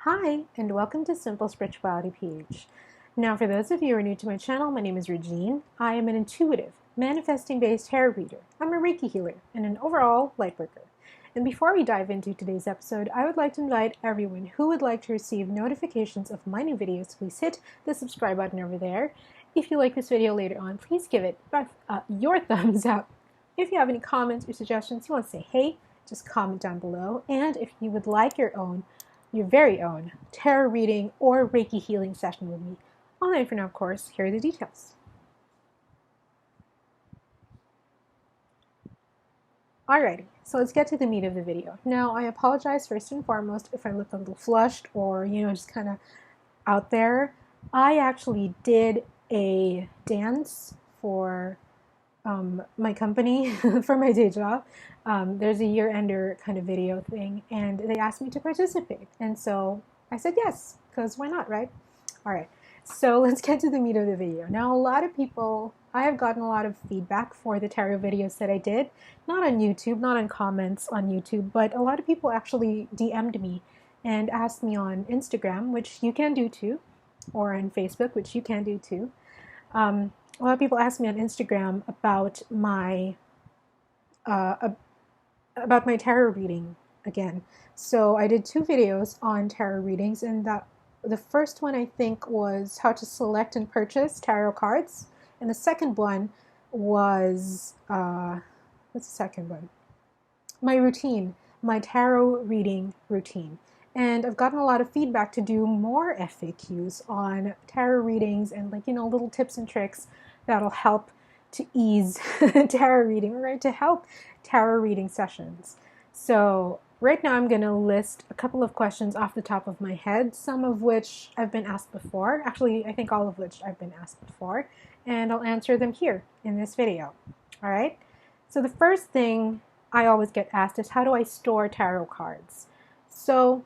Hi, and welcome to SimpleSpiritualityPH. Now, for those of you who are new to my channel, my name is Regine. I am an intuitive, manifesting-based tarot reader. I'm a Reiki healer and an overall lightworker. And before we dive into today's episode, I would like to invite everyone who would like to receive notifications of my new videos to please hit the subscribe button over there. If you like this video later on, please give it your thumbs up. If you have any comments or suggestions, you want to say hey, just comment down below. And if you would like your very own tarot reading or Reiki healing session with me, online for now, of course, here are the details. Alrighty, so let's get to the meat of the video. Now, I apologize first and foremost if I look a little flushed or, just kind of out there. I actually did a dance for my company for my day job. There's a year-ender kind of video thing, and they asked me to participate. And so I said yes, because why not, right? All right, so let's get to the meat of the video. Now, I have gotten a lot of feedback for the tarot videos that I did, not on YouTube, not on comments on YouTube, but a lot of people actually DM'd me and asked me on Instagram, which you can do too, or on Facebook, which you can do too. A lot of people ask me on Instagram about my tarot reading again. So I did 2 videos on tarot readings, and the first one I think was how to select and purchase tarot cards, and the second one was what's the second one? My routine, my tarot reading routine. And I've gotten a lot of feedback to do more FAQs on tarot readings and little tips and tricks that'll help to ease tarot reading, right? To help tarot reading sessions. So right now I'm going to list a couple of questions off the top of my head, some of which I've been asked before. Actually, I think all of which I've been asked before, and I'll answer them here in this video. All right. So the first thing I always get asked is, how do I store tarot cards? So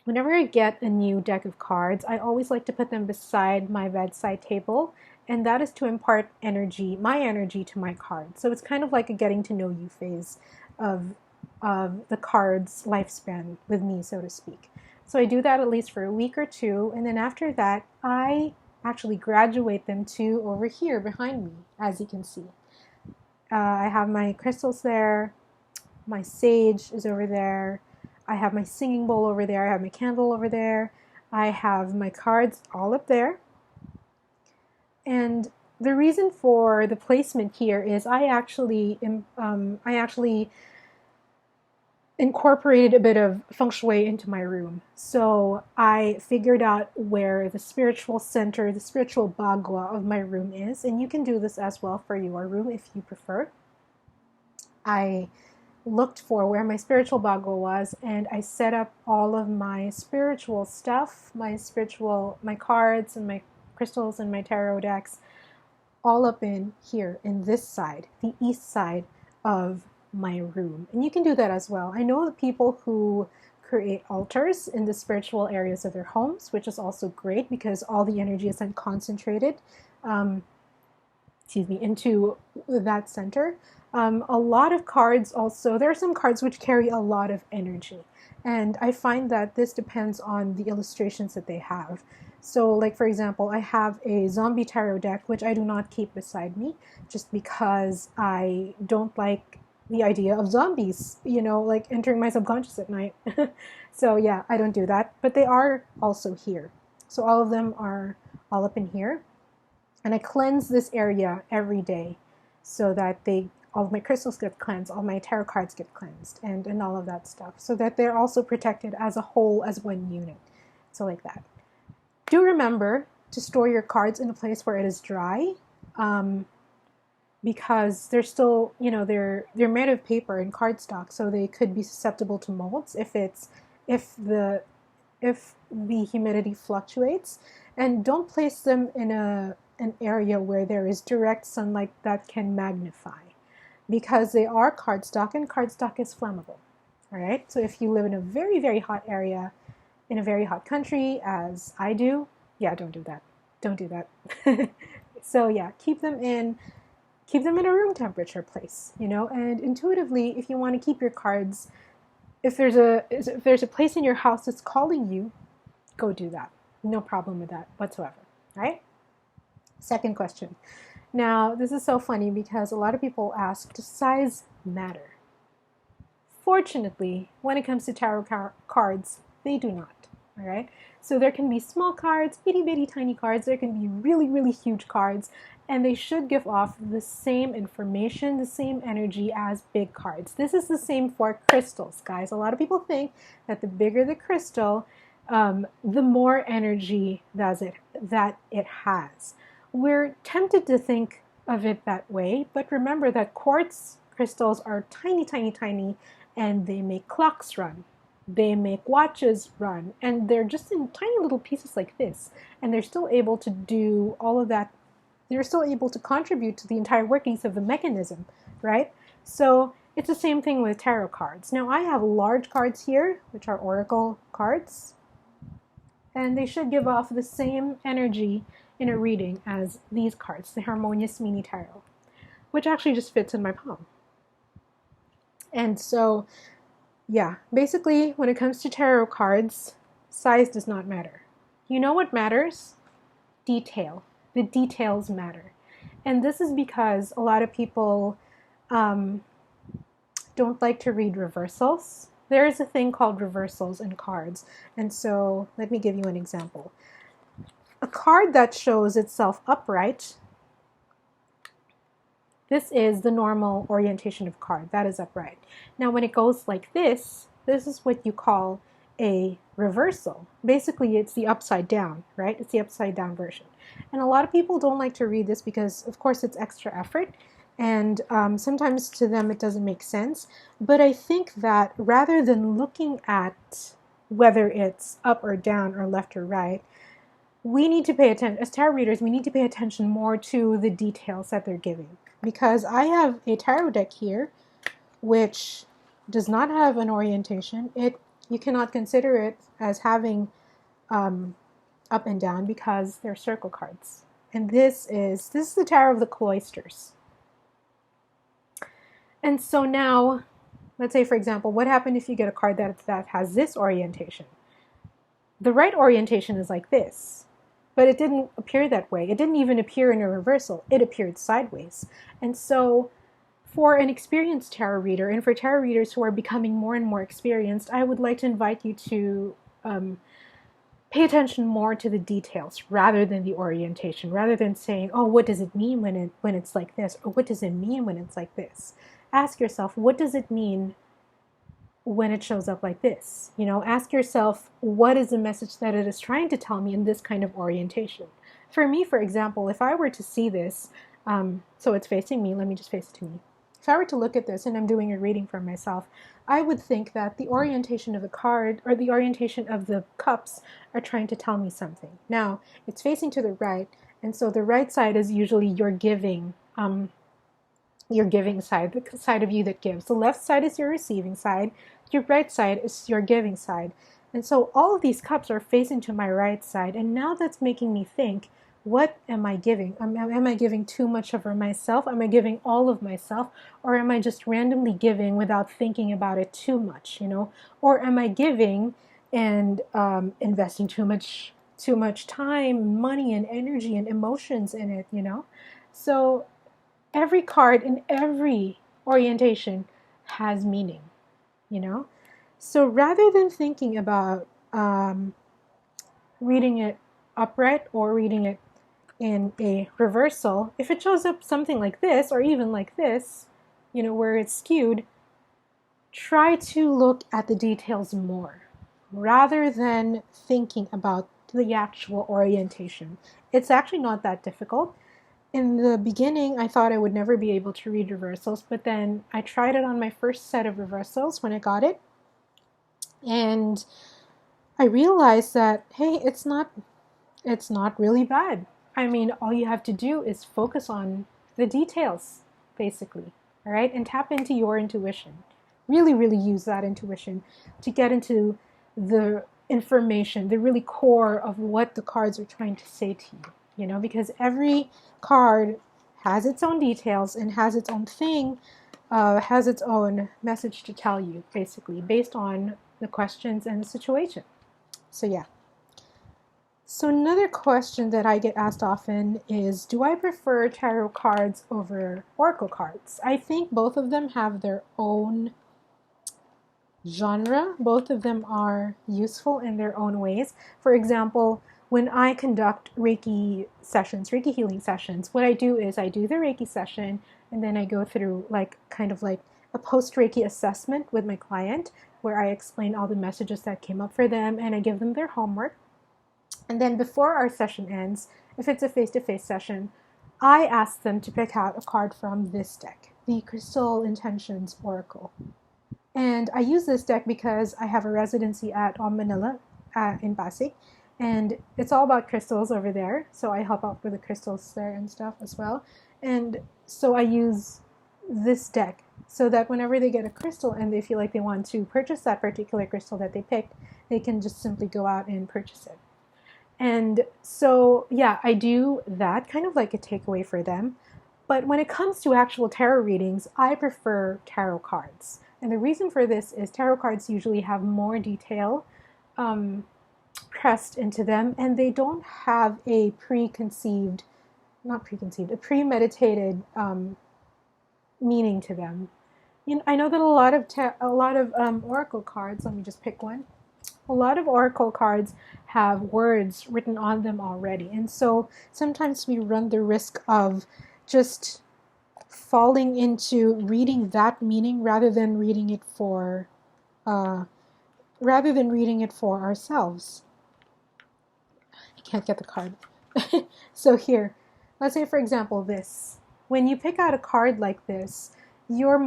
whenever I get a new deck of cards, I always like to put them beside my bedside table, and that is to impart my energy to my cards. So it's kind of like a getting to know you phase of the card's lifespan with me, so to speak. So I do that at least for a week or 2, and then after that, I actually graduate them to over here behind me, as you can see. I have my crystals there, my sage is over there, I have my singing bowl over there, I have my candle over there, I have my cards all up there. And the reason for the placement here is I actually incorporated a bit of feng shui into my room. So I figured out where the spiritual center, the spiritual bagua of my room is, and you can do this as well for your room if you prefer. I looked for where my spiritual bagua was, and I set up all of my spiritual stuff, my cards and my crystals and my tarot decks, all up in here, in this side, the east side of my room. And you can do that as well. I know the people who create altars in the spiritual areas of their homes, which is also great because all the energy is then concentrated into that center. A lot of cards also, there are some cards which carry a lot of energy, and I find that this depends on the illustrations that they have. So like, for example, I have a zombie tarot deck which I do not keep beside me just because I don't like the idea of zombies, entering my subconscious at night. So yeah, I don't do that, but they are also here. So all of them are all up in here, and I cleanse this area every day so that all of my crystals get cleansed, all my tarot cards get cleansed, and all of that stuff, so that they're also protected as a whole, as one unit. So like that. Do remember to store your cards in a place where it is dry, because they're still, they're made of paper and cardstock, so they could be susceptible to molds if the humidity fluctuates. And don't place them in an area where there is direct sunlight that can magnify, because they are cardstock, and cardstock is flammable. All right. So if you live in a very, very hot area, in a very hot country, as I do, yeah, don't do that. Don't do that. So yeah, keep them in a room temperature place, and intuitively, if you want to keep your cards if there's a place in your house that's calling you, go do that. No problem with that whatsoever, right? Second question. Now, this is so funny because a lot of people ask, does size matter? Fortunately, when it comes to tarot cards, they do not, all right? So there can be small cards, itty bitty tiny cards, there can be really, really huge cards, and they should give off the same information, the same energy as big cards. This is the same for crystals, guys. A lot of people think that the bigger the crystal, the more energy that it has. We're tempted to think of it that way, but remember that quartz crystals are tiny, tiny, tiny, and they make clocks run. They make watches run, and they're just in tiny little pieces like this, and they're still able to do all of that. They're still able to contribute to the entire workings of the mechanism, right? So it's the same thing with tarot cards. Now, I have large cards here, which are oracle cards, and they should give off the same energy in a reading as these cards, the Harmonious Mini Tarot, which actually just fits in my palm. And so, yeah, basically, when it comes to tarot cards, size does not matter. You know what matters? Detail. The details matter. And this is because a lot of people don't like to read reversals. There is a thing called reversals in cards. And so, let me give you an example. A card that shows itself upright, this is the normal orientation of card. That is upright. Now, when it goes like this is what you call a reversal. Basically, it's the upside down, right? It's the upside down version. And a lot of people don't like to read this because, of course, it's extra effort. And sometimes to them it doesn't make sense. But I think that rather than looking at whether it's up or down or left or right, we need to pay attention, as tarot readers, we need to pay attention more to the details that they're giving. Because I have a tarot deck here, which does not have an orientation. You cannot consider it as having up and down because they're circle cards. And this is the Tarot of the Cloisters. And so now, let's say, for example, what happened if you get a card that has this orientation? The right orientation is like this. But it didn't appear that way. It didn't even appear in a reversal. It appeared sideways. And so for an experienced tarot reader, and for tarot readers who are becoming more and more experienced, I would like to invite you to pay attention more to the details rather than the orientation, rather than saying, oh, what does it mean when it's like this? Or what does it mean when it's like this? Ask yourself, what does it mean when it shows up like this? You know, ask yourself, what is the message that it is trying to tell me in this kind of orientation? For me, for example, if I were to see this, so it's facing me, let me just face it to me. If I were to look at this and I'm doing a reading for myself, I would think that the orientation of the card or the orientation of the cups are trying to tell me something. Now, it's facing to the right, and so the right side is usually your giving side, the side of you that gives. The left side is your receiving side. Your right side is your giving side. And so all of these cups are facing to my right side. And now that's making me think, what am I giving? Am I giving too much of myself? Am I giving all of myself? Or am I just randomly giving without thinking about it too much, you know? Or am I giving and investing too much time, money, and energy and emotions in it, you know? So every card in every orientation has meaning, you know? So rather than thinking about reading it upright or reading it in a reversal, if it shows up something like this or even like this, you know, where it's skewed, try to look at the details more rather than thinking about the actual orientation. It's actually not that difficult. In the beginning, I thought I would never be able to read reversals, but then I tried it on my first set of reversals when I got it, and I realized that, hey, it's not really bad. I mean, all you have to do is focus on the details, basically, all right, and tap into your intuition. Really, really use that intuition to get into the information, the really core of what the cards are trying to say to you. You know, because every card has its own details and has its own thing has its own message to tell you, basically, based on the questions and the situation. So yeah. So another question that I get asked often is, do I prefer tarot cards over oracle cards? I think both of them have their own genre. Both of them are useful in their own ways. For example, when I conduct Reiki sessions, Reiki healing sessions, what I do is I do the Reiki session and then I go through kind of like a post-Reiki assessment with my client where I explain all the messages that came up for them and I give them their homework. And then before our session ends, if it's a face-to-face session, I ask them to pick out a card from this deck, the Crystal Intentions Oracle. And I use this deck because I have a residency at Manila in Pasig, and it's all about crystals over there. So I help out with the crystals there and stuff as well. And so I use this deck so that whenever they get a crystal and they feel like they want to purchase that particular crystal that they picked, they can just simply go out and purchase it. And so, yeah, I do that, kind of like a takeaway for them. But when it comes to actual tarot readings, I prefer tarot cards. And the reason for this is tarot cards usually have more detail pressed into them, and they don't have a premeditated meaning to them. I know that a lot of oracle cards, let me just pick one. A lot of oracle cards have words written on them already. And so sometimes we run the risk of just falling into reading that meaning rather than reading it for ourselves. I can't get the card. So here, let's say for example this. When you pick out a card like this, your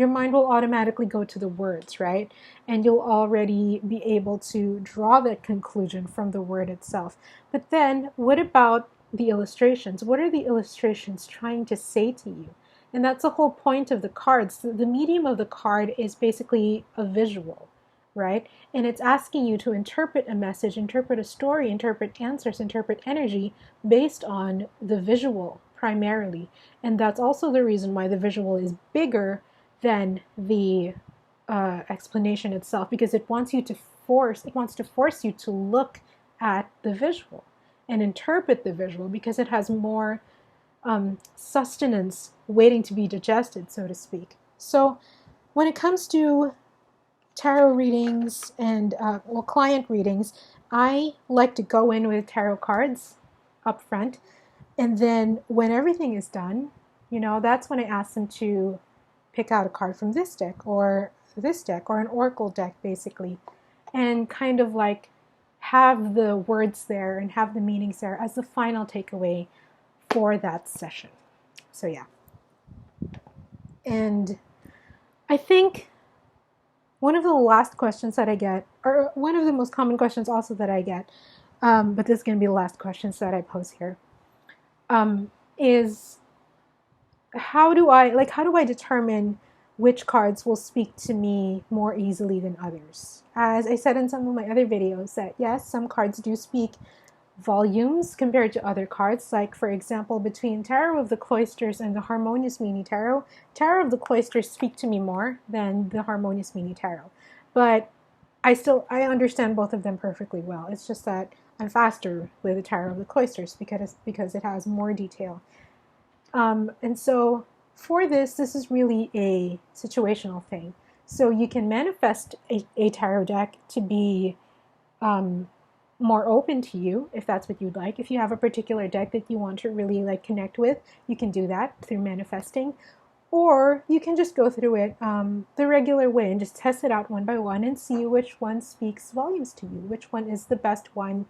mind will automatically go to the words, right? And you'll already be able to draw that conclusion from the word itself. But then, what about the illustrations? What are the illustrations trying to say to you? And that's the whole point of the cards. The medium of the card is basically a visual, right? And it's asking you to interpret a message, interpret a story, interpret answers, interpret energy based on the visual primarily. And that's also the reason why the visual is bigger than the explanation itself, because it wants to force you to look at the visual and interpret the visual, because it has more sustenance waiting to be digested, so to speak. So when it comes to tarot readings and client readings, I like to go in with tarot cards up front, and then when everything is done, that's when I ask them to pick out a card from this deck or an oracle deck, basically, and kind of like have the words there and have the meanings there as the final takeaway for that session. So yeah. And I think one of the last questions that I get, or one of the most common questions also that I get, but this is going to be the last questions that I pose here, is how do I determine which cards will speak to me more easily than others? As I said in some of my other videos, that yes, some cards do speak volumes compared to other cards. Like, for example, between Tarot of the Cloisters and the Harmonious Mini Tarot, Tarot of the Cloisters speak to me more than the Harmonious Mini Tarot. But I understand both of them perfectly well. It's just that I'm faster with the Tarot of the Cloisters because it has more detail. And so for this is really a situational thing. So you can manifest a tarot deck to be more open to you, if that's what you'd like. If you have a particular deck that you want to really connect with, you can do that through manifesting. Or you can just go through it the regular way and just test it out one by one and see which one speaks volumes to you, which one is the best one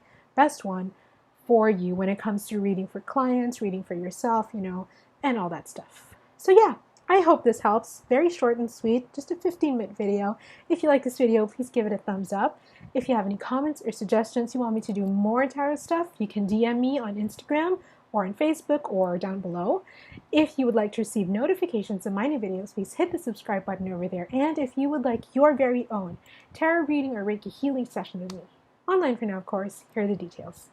for you when it comes to reading for clients, reading for yourself, and all that stuff. So yeah, I hope this helps. Very short and sweet, just a 15-minute video. If you like this video, please give it a thumbs up. If you have any comments or suggestions you want me to do more tarot stuff, you can DM me on Instagram or on Facebook or down below. If you would like to receive notifications of my new videos, please hit the subscribe button over there. And if you would like your very own tarot reading or Reiki healing session with me, online for now, of course, here are the details.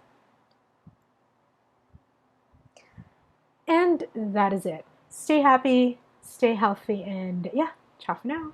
And that is it. Stay happy, stay healthy, and yeah, ciao for now.